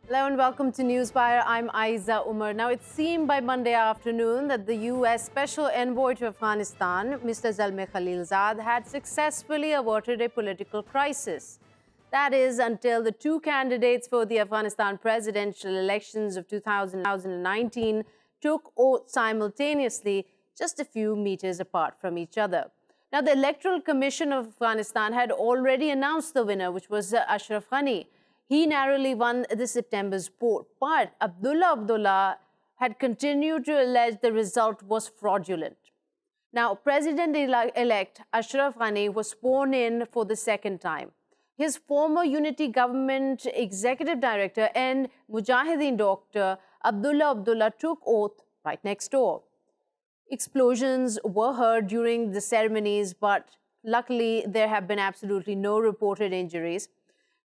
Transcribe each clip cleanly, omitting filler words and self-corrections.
Hello and welcome to Newswire. I'm Aiza Umar. Now, it seemed by Monday afternoon that the U.S. Special Envoy to Afghanistan, Mr. Zalmay Khalilzad, had successfully averted a political crisis. That is, until the two candidates for the Afghanistan presidential elections of 2019 took oath simultaneously, just a few meters apart from each other. Now, the Electoral Commission of Afghanistan had already announced the winner, which was Ashraf Ghani. He narrowly won this September's poll, but Abdullah had continued to allege the result was fraudulent. Now, President-elect Ashraf Ghani was sworn in for the second time. His former Unity Government Executive Director and Mujahideen doctor Abdullah took oath right next door. Explosions were heard during the ceremonies, but luckily there have been absolutely no reported injuries.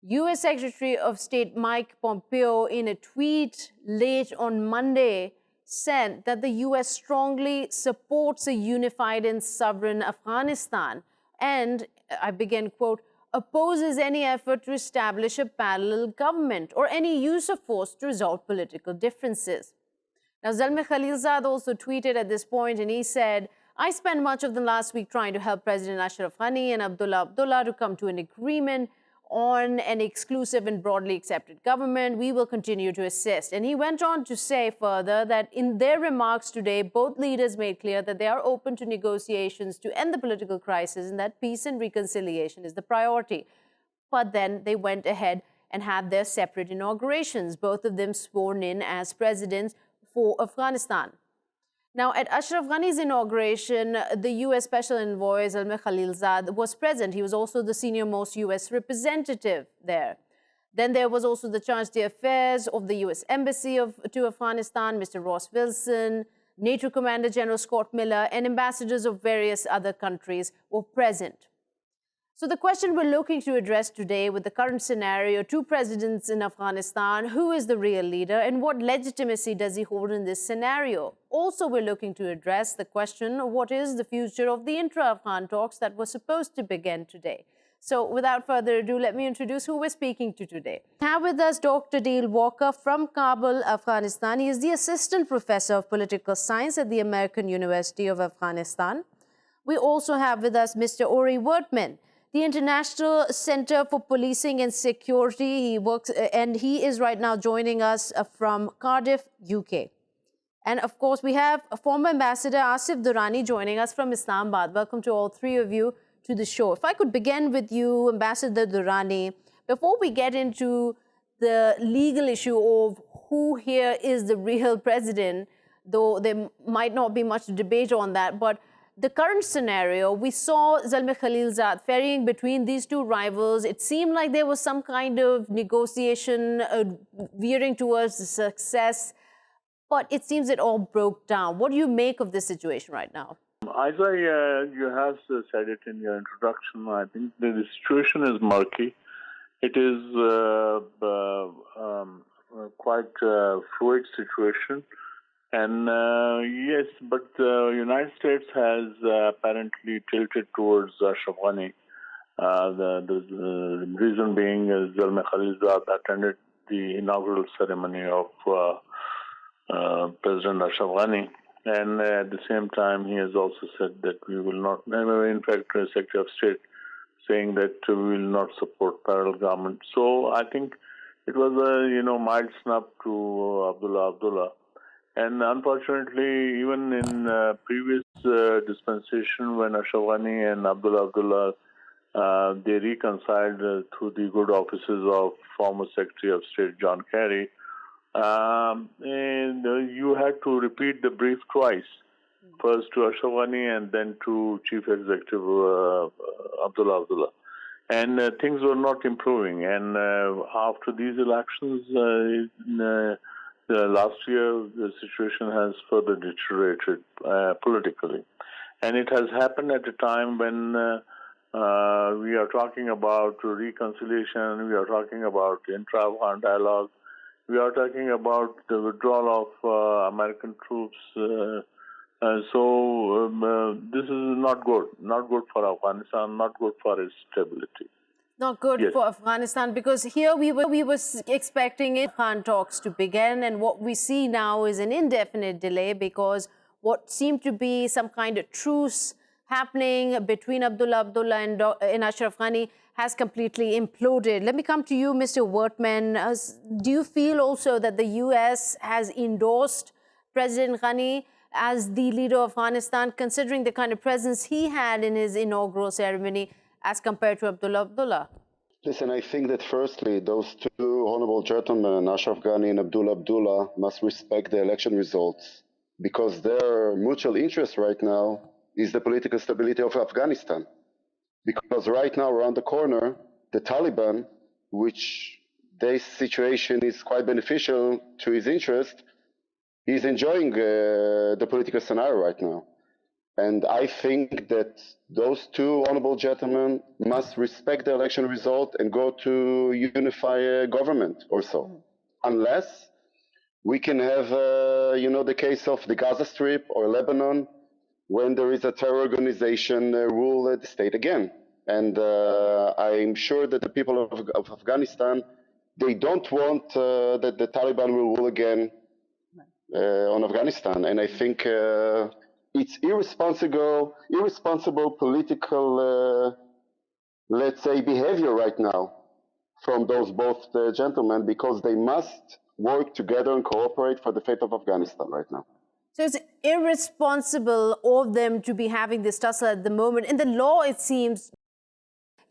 U.S. Secretary of State Mike Pompeo, in a tweet late on Monday, said that the U.S. strongly supports a unified and sovereign Afghanistan and, I begin, quote, opposes any effort to establish a parallel government or any use of force to resolve political differences. Now, Zalmay Khalilzad also tweeted at this point, and he said, I spent much of the last week trying to help President Ashraf Ghani and Abdullah to come to an agreement on an exclusive and broadly accepted government. We will continue to assist. And he went on to say further that in their remarks today, both leaders made clear that they are open to negotiations to end the political crisis and that peace and reconciliation is the priority. But then they went ahead and had their separate inaugurations, both of them sworn in as presidents for Afghanistan. Now, at Ashraf Ghani's inauguration, the U.S. Special Envoy Zalmay Khalilzad was present. He was also the senior-most U.S. representative there. Then there was also the Charge d'Affaires of the U.S. Embassy to Afghanistan, Mr. Ross Wilson, NATO Commander General Scott Miller, and ambassadors of various other countries were present. So the question we're looking to address today, with the current scenario, two presidents in Afghanistan, who is the real leader and what legitimacy does he hold in this scenario? Also, we're looking to address the question of what is the future of the intra-Afghan talks that were supposed to begin today. So without further ado, let me introduce who we're speaking to today. We have with us Dr. Dale Walker from Kabul, Afghanistan. He is the Assistant Professor of Political Science at the American University of Afghanistan. We also have with us Mr. Ori Wertman, the International Center for Policing and Security. He works, and he is right now joining us from Cardiff, UK. And of course, we have former Ambassador Asif Durrani joining us from Islamabad. Welcome to all three of you to the show. If I could begin with you, Ambassador Durrani, before we get into the legal issue of who here is the real president, though there might not be much debate on that, but the current scenario, we saw Zalmay Khalilzad ferrying between these two rivals. It seemed like there was some kind of negotiation veering towards the success, but it seems it all broke down. What do you make of this situation right now? As you have said it in your introduction, I think the situation is murky. It is quite a fluid situation. And yes, but the United States has apparently tilted towards Ashraf Ghani. The reason being is Zalmay Khalilzad attended the inaugural ceremony of President Ashraf Ghani. And at the same time, he has also said that we will not, in fact, the Secretary of State saying that we will not support parallel government. So I think it was a mild snub to Abdullah. And unfortunately, even in previous dispensation, when Ashraf Ghani and Abdullah they reconciled through the good offices of former Secretary of State John Kerry, and you had to repeat the brief twice, first to Ashraf Ghani and then to Chief Executive Abdullah. And things were not improving. And after these elections, last year, the situation has further deteriorated politically. And it has happened at a time when we are talking about reconciliation, we are talking about intra-Afghan dialogue, we are talking about the withdrawal of American troops. So this is not good for Afghanistan, not good for its stability. Not good Yes. for Afghanistan, because here we were expecting Afghan talks to begin, and what we see now is an indefinite delay because what seemed to be some kind of truce happening between Abdullah Abdullah and Ashraf Ghani has completely imploded. Let me come to you, Mr. Wortman. Do you feel also that the US has endorsed President Ghani as the leader of Afghanistan, considering the kind of presence he had in his inaugural ceremony as compared to Abdullah Abdullah? Listen, I think that firstly, those two honorable gentlemen, Ashraf Ghani and Abdullah Abdullah, must respect the election results because their mutual interest right now is the political stability of Afghanistan. Because right now, around the corner, the Taliban, which their situation is quite beneficial to his interest, is enjoying the political scenario right now. And I think that those two honorable gentlemen must respect the election result and go to unify a government or so. Unless we can have, the case of the Gaza Strip or Lebanon, when there is a terror organization rule the state again. And I'm sure that the people of Afghanistan, they don't want that the Taliban will rule again on Afghanistan. And I think it's irresponsible political, let's say, behavior right now from those both gentlemen, because they must work together and cooperate for the fate of Afghanistan right now. So it's irresponsible of them to be having this tussle at the moment. In the law, it seems,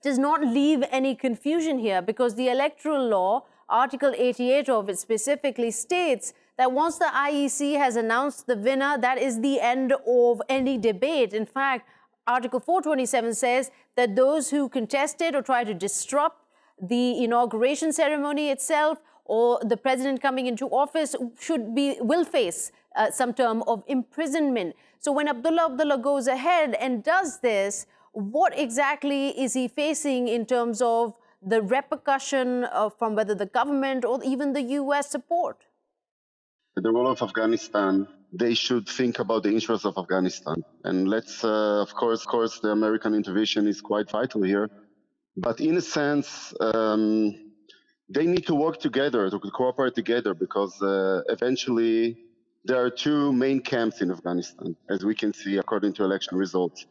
does not leave any confusion here, because the electoral law, Article 88 of it specifically states that once the IEC has announced the winner, that is the end of any debate. In fact, Article 427 says that those who contested or try to disrupt the inauguration ceremony itself or the president coming into office will face some term of imprisonment. So when Abdullah Abdullah goes ahead and does this, what exactly is he facing in terms of the repercussion from whether the government or even the US support? The role of Afghanistan, they should think about the interests of Afghanistan. And let's, of course, the American intervention is quite vital here. But in a sense, they need to work together, to cooperate together, because eventually there are two main camps in Afghanistan, as we can see according to election results.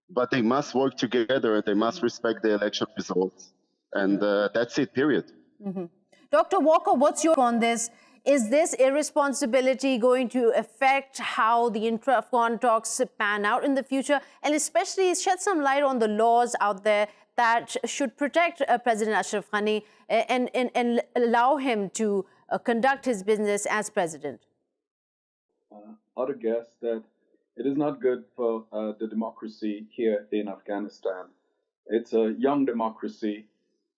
But they must work together and they must respect the election results. And that's it, period. Mm-hmm. Dr. Walker, what's your take on this? Is this irresponsibility going to affect how the intra-Afghan talks pan out in the future? And especially shed some light on the laws out there that should protect President Ashraf Ghani and allow him to conduct his business as president? I would guess that it is not good for the democracy here in Afghanistan. It's a young democracy.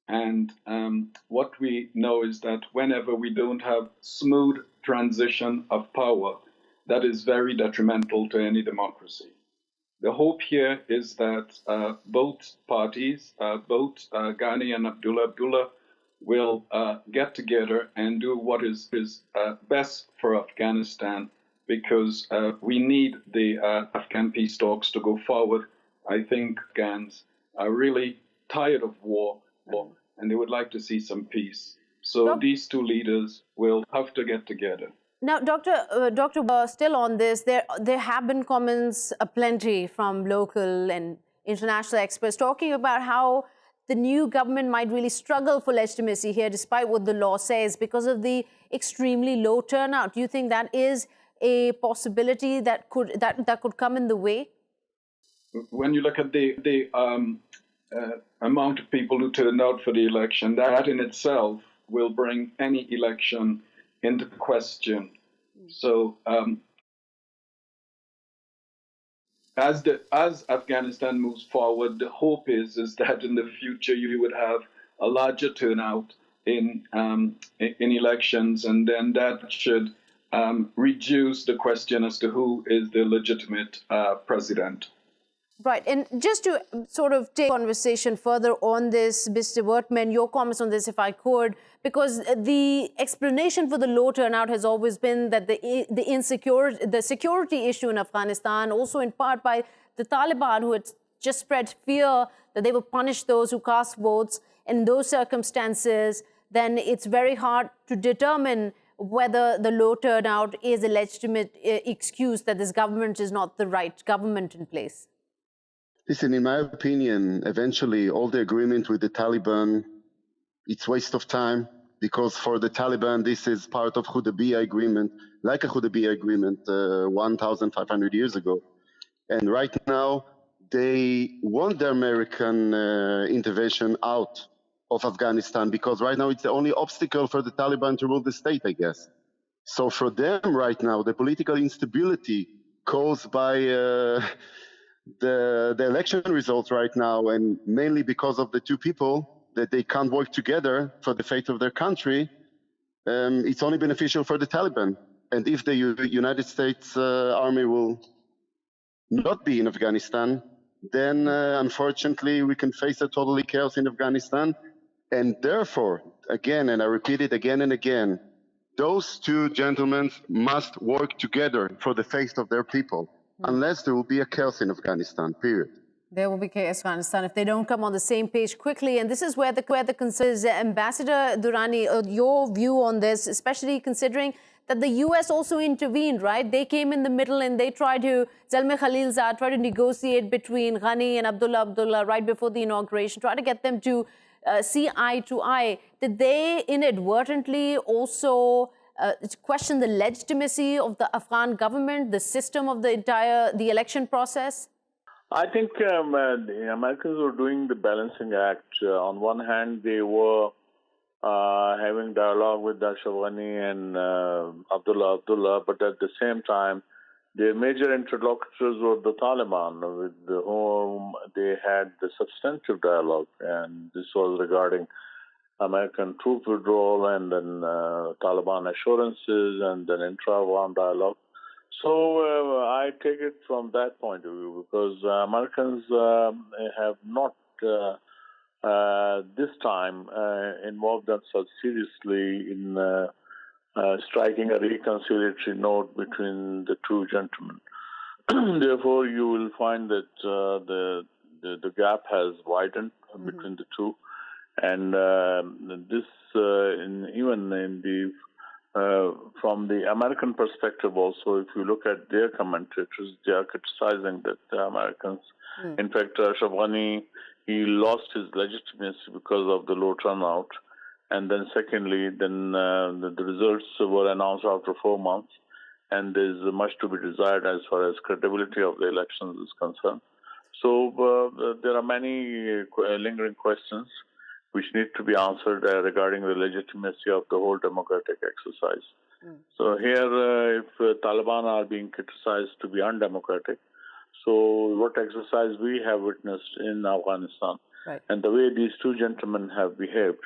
And what we know is that whenever we don't have smooth transition of power, that is very detrimental to any democracy. The hope here is that both parties, both Ghani and Abdullah Abdullah, will get together and do what is best for Afghanistan, because we need the Afghan peace talks to go forward. I think Afghans are really tired of war, and they would like to see some peace. So these two leaders will have to get together. Now, Doctor, still on this, there have been comments aplenty from local and international experts talking about how the new government might really struggle for legitimacy here, despite what the law says, because of the extremely low turnout. Do you think that is a possibility that could come in the way? When you look at the amount of people who turned out for the election, that in itself will bring any election into question. So as Afghanistan moves forward, the hope is that in the future you would have a larger turnout in elections, and then that should reduce the question as to who is the legitimate president. Right. And just to sort of take conversation further on this, Mr. Wortman, your comments on this, if I could, because the explanation for the low turnout has always been that the security issue in Afghanistan, also in part by the Taliban, who had just spread fear that they will punish those who cast votes. In those circumstances, then it's very hard to determine whether the low turnout is a legitimate excuse that this government is not the right government in place. Listen, in my opinion, eventually all the agreement with the Taliban, it's waste of time, because for the Taliban, this is part of Hudaybiyah agreement, like a Hudaybiyah agreement 1,500 years ago. And right now, they want the American intervention out of Afghanistan, because right now it's the only obstacle for the Taliban to rule the state, I guess. So for them right now, the political instability caused by the election results right now, and mainly because of the two people that they can't work together for the fate of their country, it's only beneficial for the Taliban. And if the United States Army will not be in Afghanistan, then unfortunately we can face a totally chaos in Afghanistan. And therefore, again, and I repeat it again and again, those two gentlemen must work together for the fate of their people, unless there will be a chaos in Afghanistan, period. There will be chaos in Afghanistan if they don't come on the same page quickly. And this is where the concern is. Ambassador Durrani, your view on this, especially considering that the US also intervened, right? They came in the middle and they tried to, Zalmay Khalilzad tried to negotiate between Ghani and Abdullah right before the inauguration, try to get them to see eye to eye. Did they inadvertently also question the legitimacy of the Afghan government, the system of the election process? I think the Americans were doing the balancing act. On one hand, they were having dialogue with Ashraf Ghani and Abdullah, but at the same time, their major interlocutors were the Taliban, with whom they had the substantive dialogue, and this was regarding American troop withdrawal and then Taliban assurances and then intra-Afghan dialogue. So I take it from that point of view, because Americans have not this time involved themselves seriously in striking a reconciliatory note between the two gentlemen. Therefore, you will find that the gap has widened between the two, and this even in the from the American perspective also, if you look at their commentators, they are criticizing that the Americans, in fact, Ashraf Ghani, he lost his legitimacy because of the low turnout. And then secondly, the results were announced after 4 months, and there's much to be desired as far as credibility of the elections is concerned. So there are many lingering questions which need to be answered regarding the legitimacy of the whole democratic exercise. So here, if Taliban are being criticized to be undemocratic, so what exercise we have witnessed in Afghanistan, and the way these two gentlemen have behaved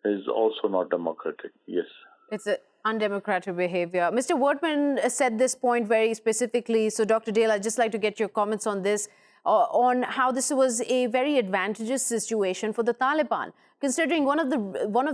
is also not democratic, yes. It's an undemocratic behavior. Mr. Wortman said this point very specifically. So, Dr. Dale, I'd just like to get your comments on this, on how this was a very advantageous situation for the Taliban, considering one of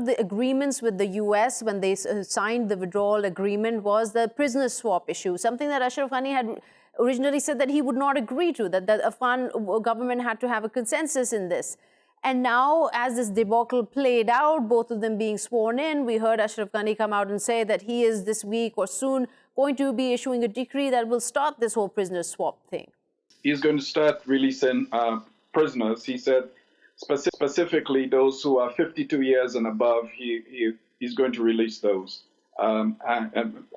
the agreements with the US when they signed the withdrawal agreement was the prisoner swap issue, something that Ashraf Ghani had originally said that he would not agree to, that the Afghan government had to have a consensus in this. And now, as this debacle played out, both of them being sworn in, we heard Ashraf Ghani come out and say that he is this week or soon going to be issuing a decree that will stop this whole prisoner swap thing. He's going to start releasing prisoners. He said specifically those who are 52 years and above, he's going to release those. And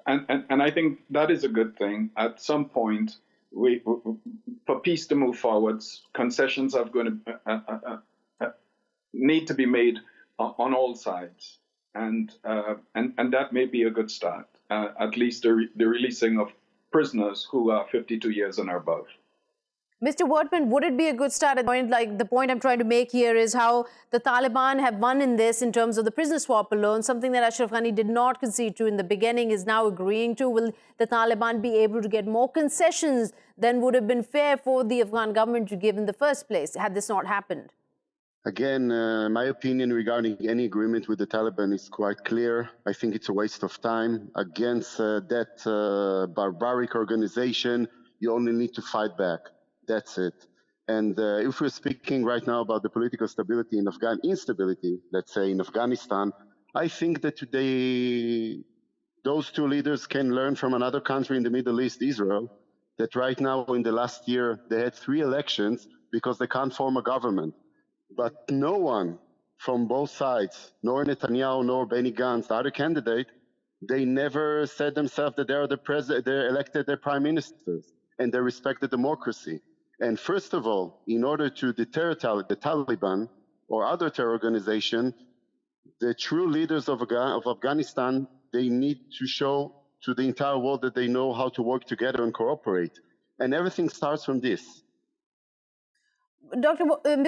I think that is a good thing. At some point, for peace to move forwards, concessions are going to need to be made on all sides, and that may be a good start. At least the releasing of prisoners who are 52 years and above. Mr. Wortman, would it be a good start? At the point I'm trying to make here is how the Taliban have won in this in terms of the prisoner swap alone, something that Ashraf Ghani did not concede to in the beginning, is now agreeing to. Will the Taliban be able to get more concessions than would have been fair for the Afghan government to give in the first place, had this not happened? Again, my opinion regarding any agreement with the Taliban is quite clear. I think it's a waste of time. Against that barbaric organization, you only need to fight back. That's it. And if we're speaking right now about the political stability in instability, let's say in Afghanistan, I think that those two leaders can learn from another country in the Middle East, Israel, that right now in the last year they had 3 elections because they can't form a government. But no one from both sides, nor Netanyahu nor Benny Gantz, the other candidate, they never said themselves that they're elected their prime ministers and they respect the democracy. And first of all, in order to deter the Taliban or other terror organization, the true leaders of Afghanistan, they need to show to the entire world that they know how to work together and cooperate. And everything starts from this.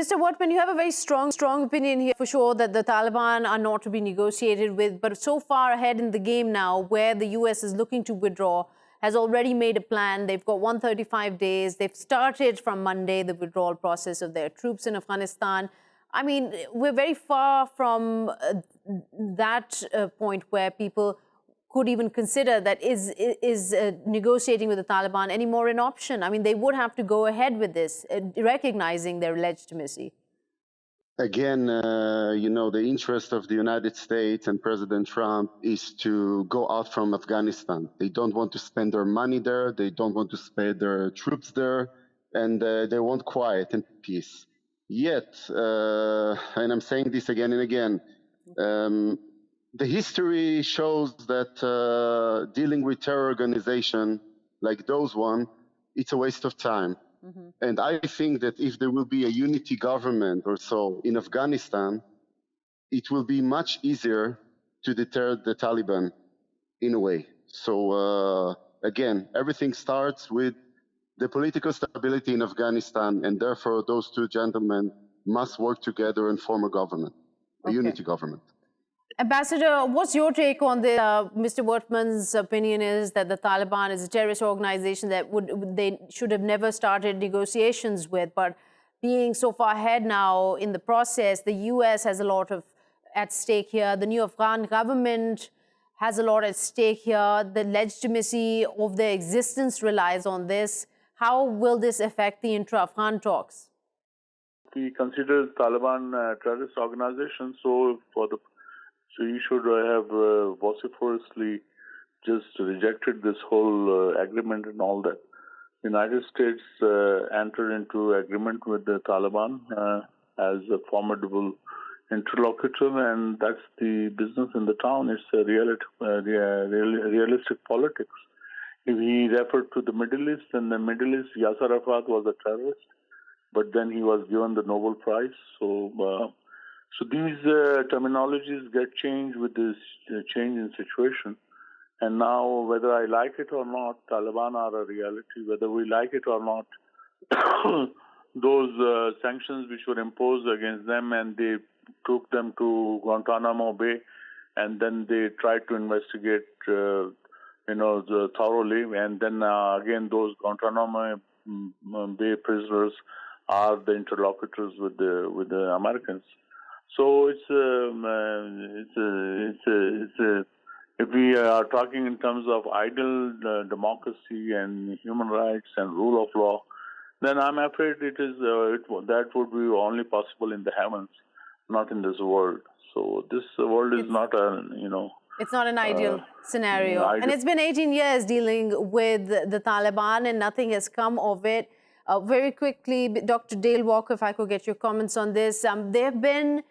Mr. Wortman, you have a very strong opinion here for sure that the Taliban are not to be negotiated with, but so far ahead in the game now where the US is looking to withdraw, has already made a plan. They've got 135 days. They've started from Monday the withdrawal process of their troops in Afghanistan. I mean, we're very far from that point where people could even consider that is negotiating with the Taliban any more an option? I mean, they would have to go ahead with this, recognizing their legitimacy. Again, the interest of the United States and President Trump is to go out from Afghanistan. They don't want to spend their money there. They don't want to spend their troops there. And they want quiet and peace. Yet, and I'm saying this again and again, the history shows that dealing with terror organization like those one, it's a waste of time. Mm-hmm. And I think that if there will be a unity government or so in Afghanistan, it will be much easier to deter the Taliban in a way. So again, everything starts with the political stability in Afghanistan, and therefore those two gentlemen must work together and form a government, a unity government. Ambassador, what's your take on this? Mr. Wortman's opinion is that the Taliban is a terrorist organization that they should have never started negotiations with. But being so far ahead now in the process, the U.S. has a lot at stake here. The new Afghan government has a lot at stake here. The legitimacy of their existence relies on this. How will this affect the intra-Afghan talks? We consider Taliban a terrorist organization, so you should have vociferously just rejected this whole agreement and all that. The United States entered into agreement with the Taliban as a formidable interlocutor, and that's the business in the town. It's a realistic politics. If he referred to the Middle East, in the Middle East, Yasser Arafat was a terrorist, but then he was given the Nobel Prize. So these terminologies get changed with this change in situation. And now, whether I like it or not, Taliban are a reality. Whether we like it or not, those sanctions which were imposed against them, and they took them to Guantanamo Bay, and then they tried to investigate, thoroughly. And then again, those Guantanamo Bay prisoners are the interlocutors with the Americans. So if we are talking in terms of ideal democracy and human rights and rule of law, then I'm afraid that would be only possible in the heavens, not in this world. So this world is not it's not an ideal scenario. And it's been 18 years dealing with the Taliban and nothing has come of it. Very quickly, Dr. Dale Walker, if I could get your comments on this. There have been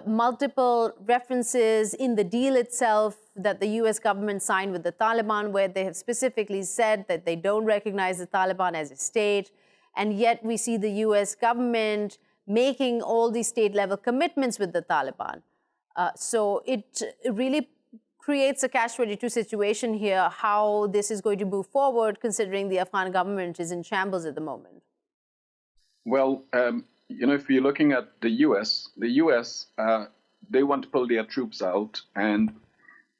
multiple references in the deal itself that the U.S. government signed with the Taliban, where they have specifically said that they don't recognize the Taliban as a state. And yet we see the U.S. government making all these state-level commitments with the Taliban. So it really creates a catch-22 situation here, how this is going to move forward, considering the Afghan government is in shambles at the moment. Well, if you're looking at the U.S., they want to pull their troops out. And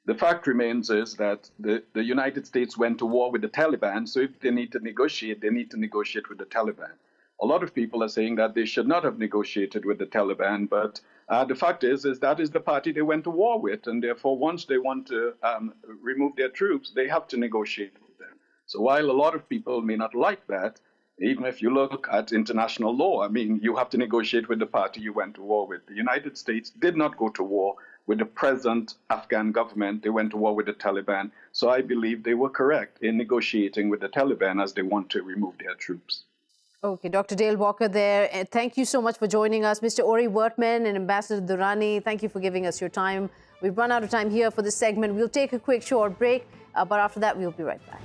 the fact remains is that the United States went to war with the Taliban. So if they need to negotiate, they need to negotiate with the Taliban. A lot of people are saying that they should not have negotiated with the Taliban. But the fact is that is the party they went to war with. And therefore, once they want to remove their troops, they have to negotiate with them. So while a lot of people may not like that, Even if you look at international law, I mean, you have to negotiate with the party you went to war with. The United States did not go to war with the present Afghan government. They went to war with the Taliban. So I believe they were correct in negotiating with the Taliban as they want to remove their troops. Okay, Dr. Dale Walker there. Thank you so much for joining us. Mr. Ori Wertman and Ambassador Durrani, thank you for giving us your time. We've run out of time here for this segment. We'll take a quick short break, but after that, we'll be right back.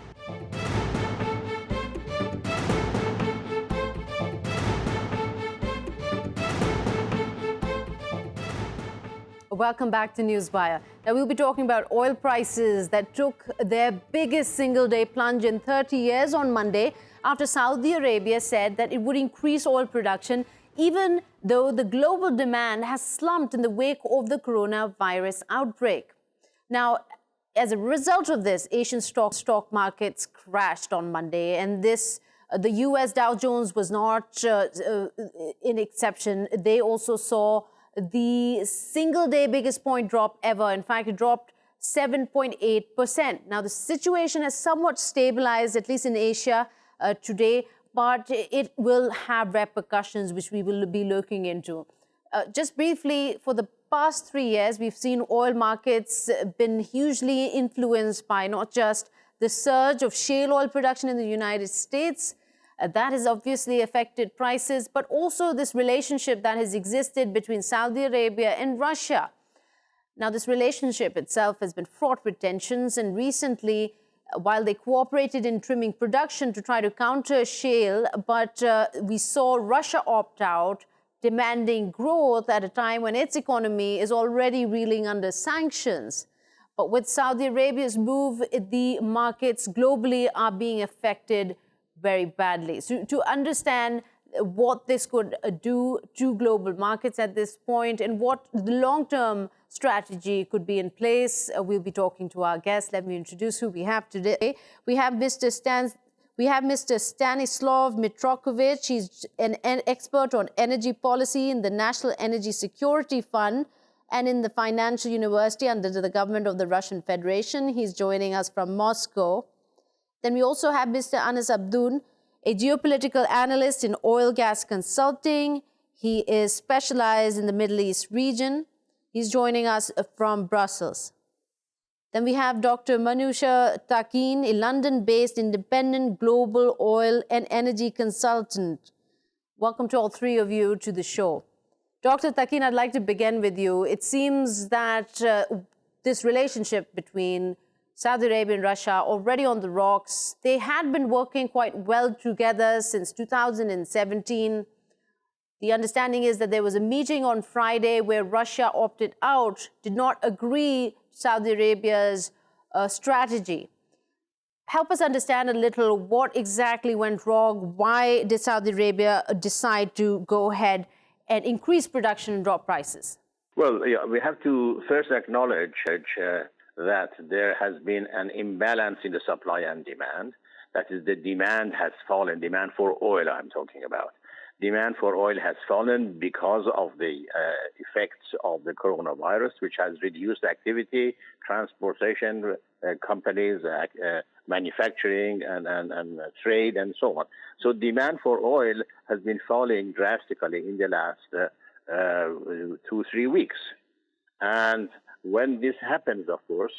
Welcome back to Newswire. Now, we'll be talking about oil prices that took their biggest single-day plunge in 30 years on Monday after Saudi Arabia said that it would increase oil production even though the global demand has slumped in the wake of the coronavirus outbreak. Now, as a result of this, Asian stock markets crashed on Monday, and the U.S. Dow Jones was not an exception. They also saw the single-day biggest point drop ever. In fact, it dropped 7.8%. Now, the situation has somewhat stabilized, at least in Asia today, but it will have repercussions, which we will be looking into. Just briefly, for the past 3 years, we've seen oil markets been hugely influenced by not just the surge of shale oil production in the United States, that has obviously affected prices, but also this relationship that has existed between Saudi Arabia and Russia. Now, this relationship itself has been fraught with tensions, and recently, while they cooperated in trimming production to try to counter shale, but we saw Russia opt out, demanding growth at a time when its economy is already reeling under sanctions. But with Saudi Arabia's move, the markets globally are being affected very badly. So to understand what this could do to global markets at this point and what the long-term strategy could be in place, we'll be talking to our guests. Let me introduce who we have today. We have Mr. Stanislav Mitrokovic. He's an expert on energy policy in the National Energy Security Fund and in the Financial University under the government of the Russian Federation. He's joining us from Moscow. Then we also have Mr. Anas Abdoun, a geopolitical analyst in oil gas consulting. He is specialized in the Middle East region. He's joining us from Brussels. Then we have Dr. Manusha Takin, a London-based independent global oil and energy consultant. Welcome to all three of you to the show. Dr. Takin, I'd like to begin with you. It seems that this relationship between Saudi Arabia and Russia already on the rocks. They had been working quite well together since 2017. The understanding is that there was a meeting on Friday where Russia opted out, did not agree to Saudi Arabia's strategy. Help us understand a little what exactly went wrong. Why did Saudi Arabia decide to go ahead and increase production and drop prices? Well, yeah, we have to first acknowledge that there has been an imbalance in the supply and demand. That is, the demand has fallen. Demand for oil, I'm talking about. Demand for oil has fallen because of the effects of the coronavirus, which has reduced activity, transportation companies, manufacturing, and trade, and so on. So demand for oil has been falling drastically in the last 2-3 weeks. And when this happens, of course,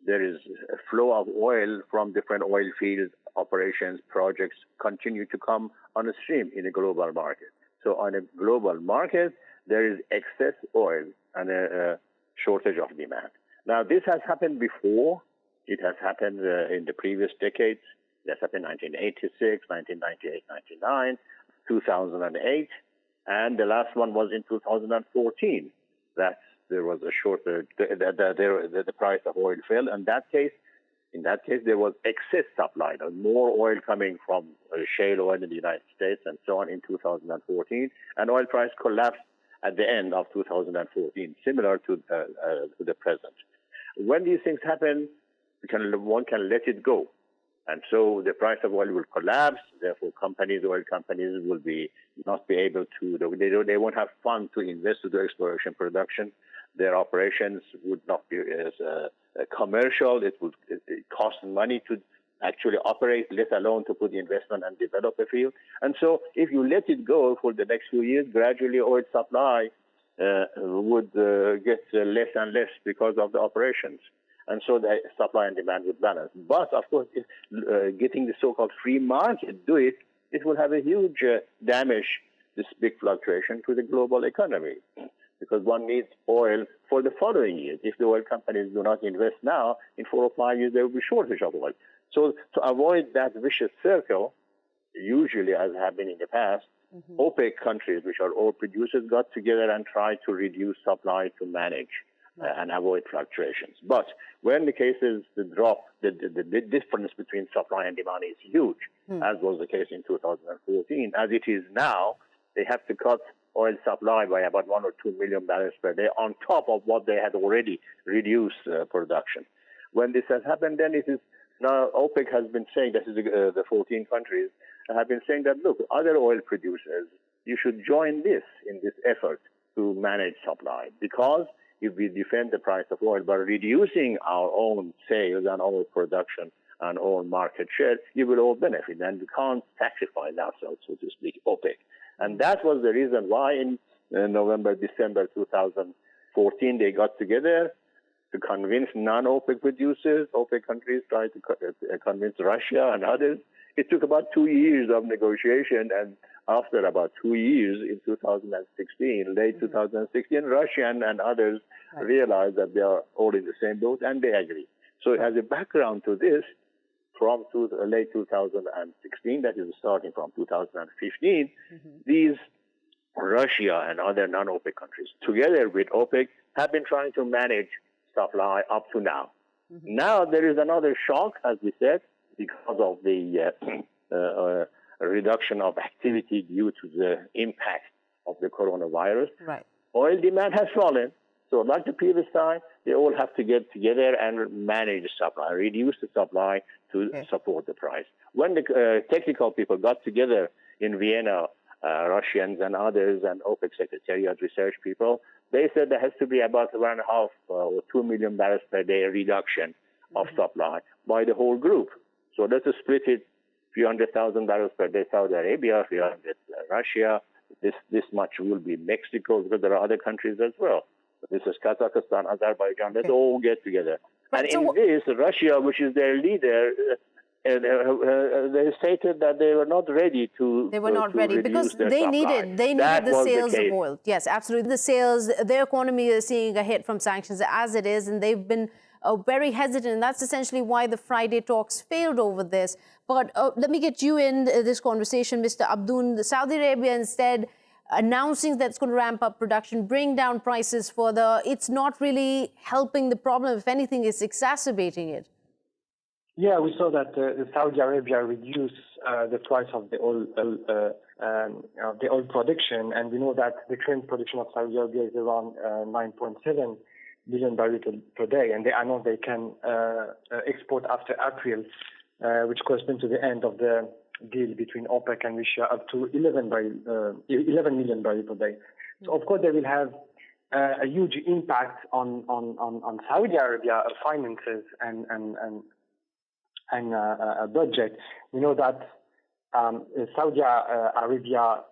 there is a flow of oil from different oil fields, operations, projects continue to come on a stream in a global market. So on a global market, there is excess oil and a shortage of demand. Now, this has happened before. It has happened in the previous decades. That happened in 1986, 1998, 1999, 2008, and the last one was in 2014. There was a shortage. The price of oil fell. In that case, there was excess supply, more oil coming from shale oil in the United States and so on in 2014, and oil price collapsed at the end of 2014, similar to the present. When these things happen, one can let it go. And so the price of oil will collapse. Therefore, oil companies will not be able to, they won't have funds to invest to do exploration production. Their operations would not be as commercial. It would cost money to actually operate, let alone to put investment and develop a field. And so if you let it go for the next few years, gradually oil supply would get less and less because of the operations. And so the supply and demand would balance. But, of course, if, getting the so-called free market do it, it will have a huge damage, this big fluctuation to the global economy. Because one needs oil for the following years. If the oil companies do not invest now, in 4 or 5 years, there will be shortage of oil. So to avoid that vicious circle, usually as have been in the past, OPEC countries, which are oil producers, got together and tried to reduce supply to manage and avoid fluctuations. But when the cases drop, the difference between supply and demand is huge, as was the case in 2014. As it is now, they have to cut oil supply by about 1 or 2 million barrels per day on top of what they had already reduced production. When this has happened, then it is now OPEC has been saying, this is the 14 countries, have been saying that, look, other oil producers, you should join this in this effort to manage supply, because if we defend the price of oil by reducing our own sales and our production and own market share, you will all benefit, and we can't sacrifice ourselves, so to speak, OPEC. And that was the reason why in November, December 2014, they got together to convince non-OPEC producers. OPEC countries tried to convince Russia and others. It took about 2 years of negotiation, and after about 2 years in 2016, late 2016, Russia and others realized that they are all in the same boat, and they agreed. So as a background to this, from late 2016, that is starting from 2015, these Russia and other non-OPEC countries, together with OPEC, have been trying to manage supply up to now. Now there is another shock, as we said, because of the reduction of activity due to the impact of the coronavirus. Right. Oil demand has fallen. So like the previous time, they all have to get together and manage the supply, reduce the supply to support the price. When the technical people got together in Vienna, Russians and others and OPEC Secretariat research people, they said there has to be about 1.5 or 2 million barrels per day reduction of supply by the whole group. So let's split it, few 100,000 barrels per day Saudi Arabia, few hundred Russia, this much will be Mexico, because there are other countries as well. This is Kazakhstan, Azerbaijan, let's all get together. And in this, Russia, which is their leader, they stated that they were not ready to They were not ready because they supply. needed the sales of oil. Yes, absolutely. The sales, their economy is seeing a hit from sanctions as it is, and they've been very hesitant. That's essentially why the Friday talks failed over this. But let me get you in this conversation, Mr. Abdoun. Saudi Arabia instead announcing that it's going to ramp up production, bring down prices further. It's not really helping the problem. If anything, it's exacerbating it. Yeah, we saw that Saudi Arabia reduced the price of the oil production, and we know that the current production of Saudi Arabia is around 9.7 million barrels per day, and they announced they can export after April, which corresponds to the end of the deal between OPEC and Russia, up to 11 million barrels per day. So of course they will have a huge impact on Saudi Arabia finances and budget. We know that Saudi Arabia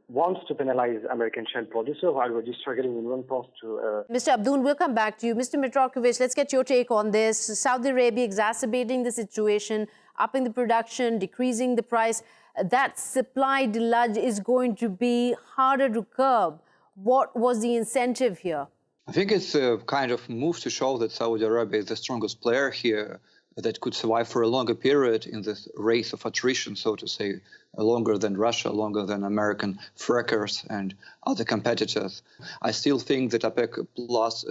wants to penalize American shale producers who are already struggling in response to... Mr. Abdoun, we'll come back to you. Mr. Mitrokovich, let's get your take on this. Saudi Arabia exacerbating the situation, upping the production, decreasing the price. That supply deluge is going to be harder to curb. What was the incentive here? I think it's a kind of move to show that Saudi Arabia is the strongest player here, that could survive for a longer period in this race of attrition, so to say, longer than Russia, longer than American frackers and other competitors. I still think that OPEC Plus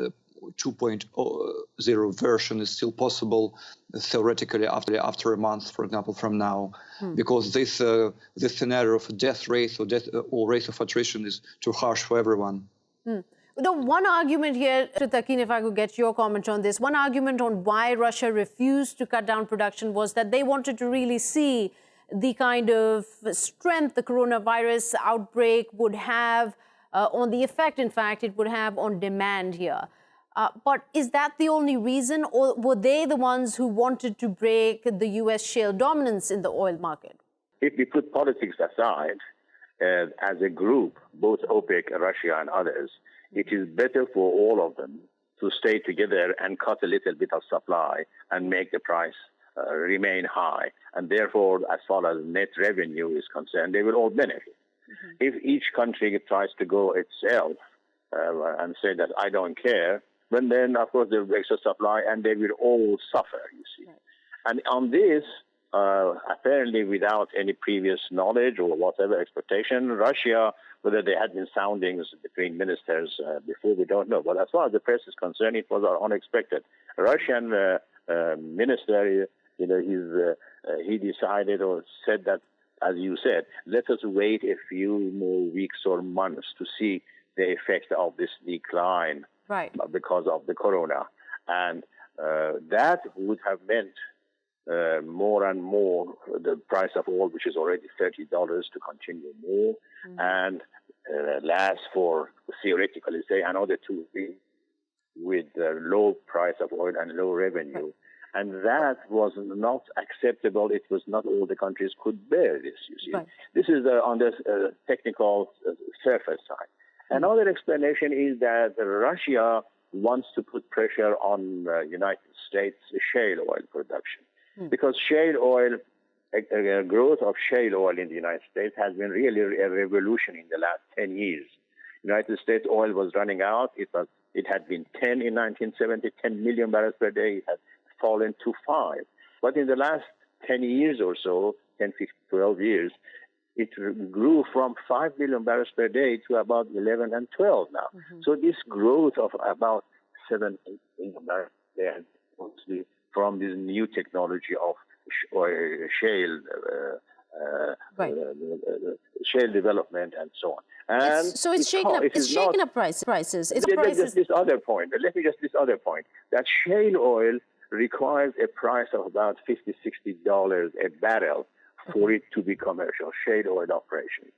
2.0 version is still possible theoretically after a month, for example, from now, because this scenario of death race or race of attrition is too harsh for everyone. The one argument here, Takin, if I could get your comment on this, one argument on why Russia refused to cut down production was that they wanted to really see the kind of strength the coronavirus outbreak would have on the effect, in fact, it would have on demand here. But is that the only reason, or were they the ones who wanted to break the U.S. shale dominance in the oil market? If we put politics aside, as a group, both OPEC, Russia, and others, it is better for all of them to stay together and cut a little bit of supply and make the price remain high. And therefore, as far as net revenue is concerned, they will all benefit. If each country tries to go itself and say that I don't care, then of course there will be extra supply and they will all suffer, you see. Right. And on this, apparently without any previous knowledge or whatever expectation, Russia, whether they had been soundings between ministers before, we don't know. But as far as the press is concerned, it was unexpected. Russian minister, he decided or said that, as you said, let us wait a few more weeks or months to see the effect of this decline because of the corona. And that would have meant more and more the price of oil, which is already $30, to continue more and last for, theoretically, say, another 2 weeks with low price of oil and low revenue. And that was not acceptable. It was not all the countries could bear this, you see. This is on the technical surface side. Another explanation is that Russia wants to put pressure on United States shale oil production. Because shale oil, growth of shale oil in the United States has been really a revolution in the last 10 years. United States oil was running out. It had been 10 in 1970, 10 million barrels per day. It had fallen to 5. But in the last 10 years or so, 10, 15, 12 years, it grew from 5 million barrels per day to about 11 and 12 now. So this growth of about 7, 8 million barrels per day, mostly from this new technology of shale development and so on. And so it's shaking up prices. It's this other point. Let me just this other point, that shale oil requires a price of about $50, $60 a barrel for it to be commercial, shale oil operation.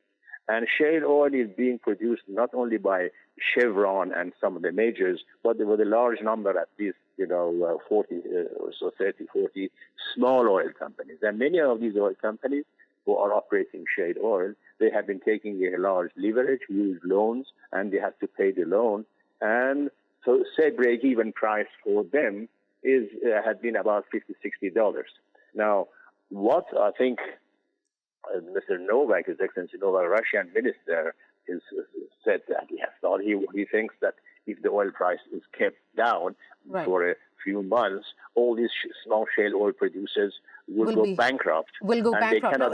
And shale oil is being produced not only by Chevron and some of the majors, but there was a large number, at least, 40 or so, 30, 40 small oil companies. And many of these oil companies who are operating shale oil, they have been taking a large leverage, huge loans, and they have to pay the loan. And so, say, break-even price for them had been about $50, $60. Now, what I think Mr. Novak, His Excellency Novak, Russian minister, has said that he thinks that if the oil price is kept down for a few months, all these small shale oil producers will go bankrupt.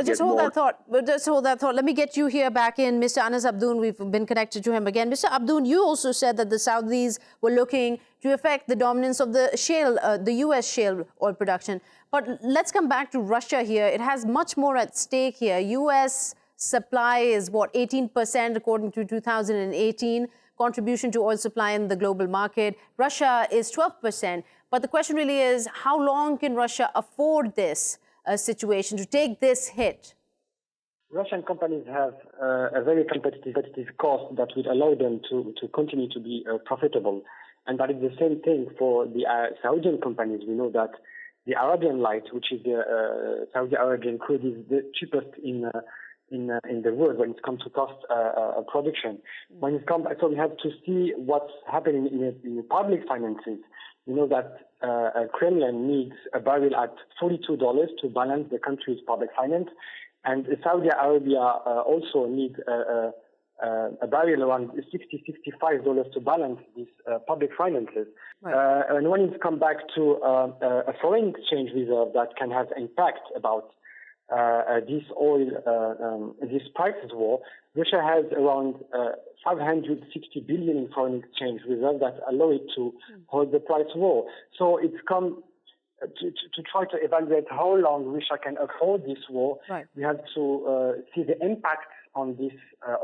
Just hold that thought. Let me get you here back in, Mr. Anas Abdoun. We've been connected to him again. Mr. Abdoun, you also said that the Saudis were looking to affect the dominance of the U.S. shale oil production. But let's come back to Russia here. It has much more at stake here. U.S. supply is, 18% according to 2018 contribution to oil supply in the global market. Russia is 12%. But the question really is, how long can Russia afford this situation, to take this hit? Russian companies have a very competitive cost that would allow them to continue to be profitable. And that is the same thing for the Saudian companies. We know that the Arabian Light, which is the Saudi Arabian crude, is the cheapest in the world when it comes to cost production. When it comes, so we have to see what's happening in the public finances. You know that Kremlin needs a barrel at $42 to balance the country's public finance, and Saudi Arabia also needs a barrel around $60-65 to balance these public finances. And when it comes back to a foreign exchange reserve that can have impact about this oil, this prices war, Russia has around 560 billion in foreign exchange reserve that allow it to hold the price war. So it's come to try to evaluate how long Russia can afford this war. We have to see the impact on these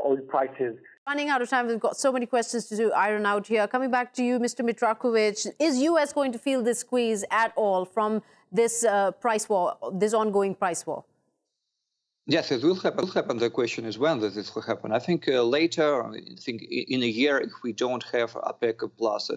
oil prices. Running out of time, we've got so many questions to iron out here. Coming back to you, Mr. Mitrakovic, is U.S. going to feel this squeeze at all from this price war, this ongoing price war? Yes, it will happen. The question is when this will happen. I think later, I think in a year, if we don't have OPEC plus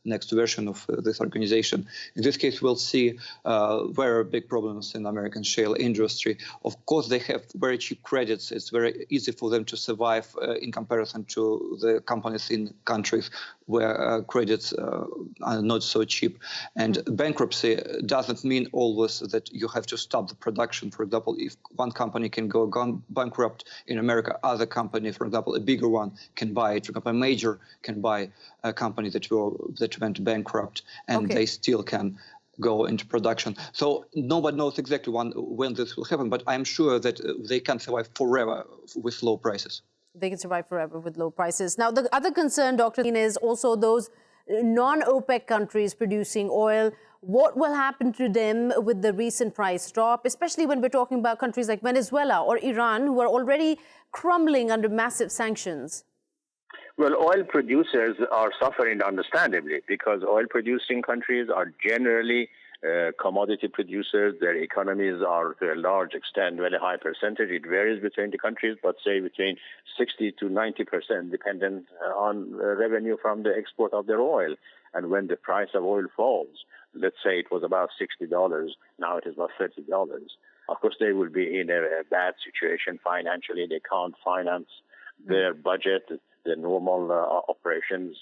next version of this organization, in this case, we'll see very big problems in American shale industry. Of course, they have very cheap credits. It's very easy for them to survive in comparison to the companies in countries where credits are not so cheap. And bankruptcy doesn't mean always that you have to stop the production. For example, if one company can go bankrupt in America, other company, for example, a bigger one can buy it. For example, a major can buy a company that went bankrupt, and they still can go into production. So nobody knows exactly when this will happen, but I'm sure that they can survive forever with low prices. They can survive forever with low prices. Now, the other concern, Dr. is also those non-OPEC countries producing oil. What will happen to them with the recent price drop, especially when we're talking about countries like Venezuela or Iran, who are already crumbling under massive sanctions? Well, oil producers are suffering understandably because oil-producing countries are generally commodity producers. Their economies are, to a large extent, very high percentage. It varies between the countries, but say between 60 to 90% dependent on revenue from the export of their oil. And when the price of oil falls, let's say it was about $60, now it is about $30. Of course, they will be in a bad situation financially. They can't finance their budget, the normal operations.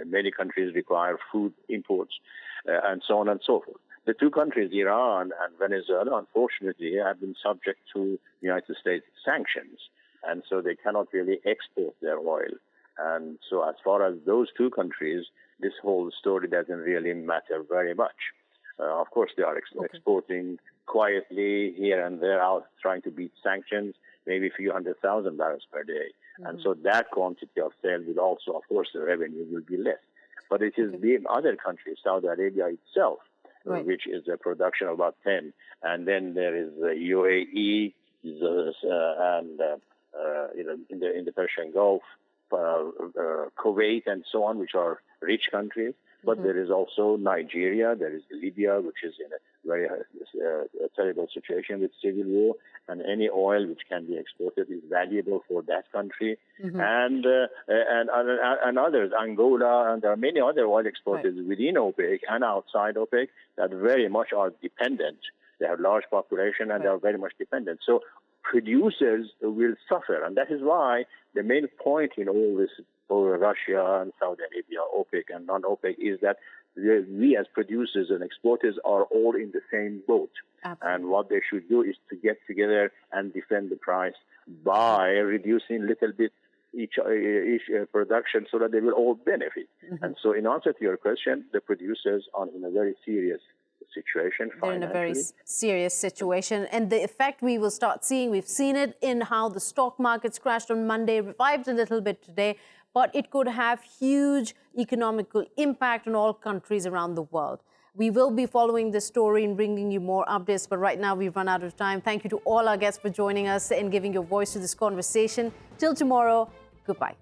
Many countries require food imports, and so on and so forth. The two countries, Iran and Venezuela, unfortunately, have been subject to United States sanctions, and so they cannot really export their oil. And so as far as those two countries, this whole story doesn't really matter very much. Of course, they are exporting quietly here and there out, trying to beat sanctions, maybe a few 100,000 barrels per day. And so that quantity of sale will also, of course, the revenue will be less. But it is the other countries, Saudi Arabia itself, which is a production of about 10. And then there is UAE and in the Persian Gulf, Kuwait and so on, which are rich countries. But there is also Nigeria, there is Libya, which is in a very terrible situation with civil war, and any oil which can be exported is valuable for that country, and others, Angola, and there are many other oil exporters within OPEC and outside OPEC that very much are dependent. They have large population and they are very much dependent. So producers will suffer, and that is why the main point in all this for Russia and Saudi Arabia, OPEC and non-OPEC, is that we as producers and exporters are all in the same boat. Absolutely. And what they should do is to get together and defend the price by reducing a little bit each production so that they will all benefit. And so in answer to your question, the producers are in a very serious situation. They're in a very serious situation. And the effect we will start seeing, we've seen it in how the stock markets crashed on Monday, revived a little bit today, but it could have huge economical impact on all countries around the world. We will be following this story and bringing you more updates, but right now we've run out of time. Thank you to all our guests for joining us and giving your voice to this conversation. Till tomorrow, goodbye.